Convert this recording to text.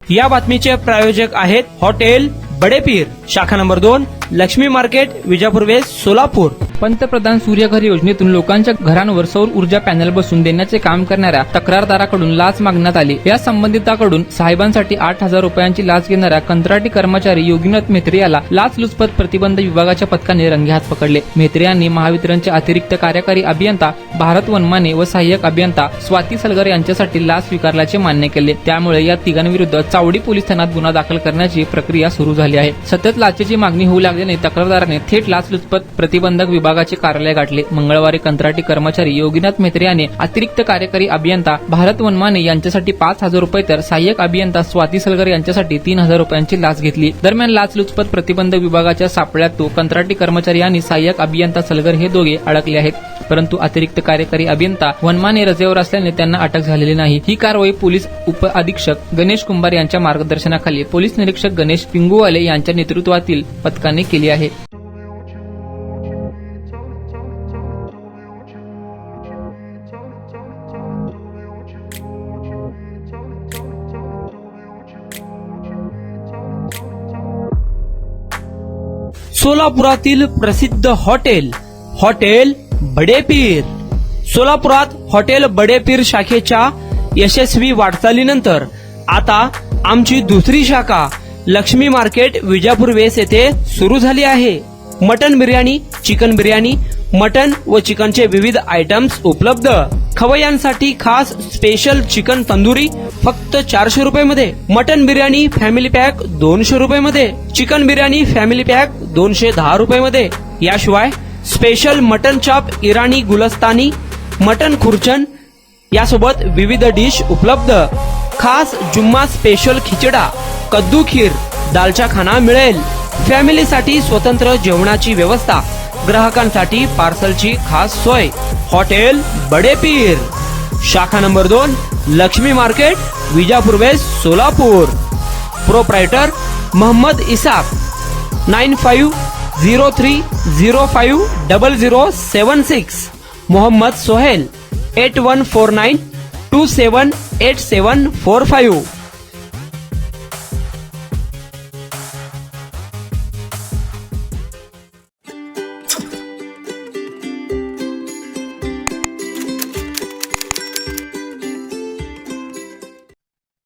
या बातमीचे प्रायोजक आहेत हॉटेल बडेपीर, शाखा number 2, Lakshmi market, Vijapur west, Solapur. पंतप्रधान सूर्यघर योजनेतून लोकांच्या घरांवर सौर ऊर्जा पॅनल बसवून देण्याचे काम करणाऱ्या तक्रारदाराकडून लाच मागण्यात आली। या संबंधिताकडून साहेबांसाठी 8,000 रुपयांची लाच घेणाऱ्या कंत्राटी कर्मचारी योगीनाथ म्हेत्रे याला लाचलुचपत प्रतिबंध विभागाच्या पथकाने रंगेहात पकडले। म्हेत्रे यांनी महावितरणचे अतिरिक्त कार्यकारी अभियंता भारत वनमाने व सहाय्यक अभियंता स्वाती सलगर यांच्यासाठी लाच स्वीकारल्याचे मान्य केले। त्यामुळे या तिघांविरुद्ध चावडी पोलीस ठाण्यात गुन्हा दाखल करण्याची प्रक्रिया सुरू झाली आहे। सतत लाचेची मागणी होऊ लागल्याने तक्रारदाराने थेट लाचलुचपत प्रतिबंधक विभागाचे कार्यालय गाठले। मंगळवारी कंत्राटी कर्मचारी योगीनाथ म्हेत्रे याने अतिरिक्त कार्यकारी अभियंता भारत वनमाने यांच्यासाठी 5,000 रुपये तर सहाय्यक अभियंता स्वाती सलगर यांच्यासाठी 3,000 रुपयांची लाच घेतली। दरम्यान लाचलुचपत प्रतिबंध विभागाच्या सापळ्यात तो कंत्राटी कर्मचारी आणि सहाय्यक अभियंता सलगर हे दोघे अडकले आहेत, परंतु अतिरिक्त कार्यकारी अभियंता वनमाने रजेवर असल्याने त्यांना अटक झालेली नाही। ही कारवाई पोलीस उप अधीक्षक गणेश कुंभार यांच्या मार्गदर्शनाखाली पोलीस निरीक्षक गणेश पिंगुवाले यांच्या नेतृत्वातील पथकाने केली आहे। सोलापुरातील प्रसिद्ध हॉटेल बडेपीर। सोलापुरात हॉटेल बडेपीर शाखेच्या यशस्वी वाटचालीनंतर आता आमची दुसरी शाखा लक्ष्मी मार्केट, विजापूर वेस्ट येथे सुरू झाली आहे। Mutton biryani, chicken biryani, mutton व चिकनचे विविध आयटम्स उपलब्ध। खवय्यांसाठी खास स्पेशल चिकन तंदुरी फक्त 400 रुपये मध्ये, मटन बिर्याणी फॅमिली पॅक 200 रुपये मध्ये, चिकन बिर्याणी फॅमिली पॅक 210 रुपये मध्ये। याशिवाय स्पेशल मटन चॉप, इराणी गुलस्तानी, मटन खुर्चन यासोबत विविध डिश उपलब्ध। खास जुम्मा स्पेशल खिचडा, कद्दू खीर, दालचा खाना मिळेल। फॅमिलीसाठी स्वतंत्र जेवणाची व्यवस्था, ग्राहकांसाठी पार्सलची खास सोय। हॉटेल बडेपीर, शाखा number 2, Lakshmi market, Vijapur west, Solapur. Proprietor Mohammed Isaq, 9503050076। Mohammed Sohail, 8149278745।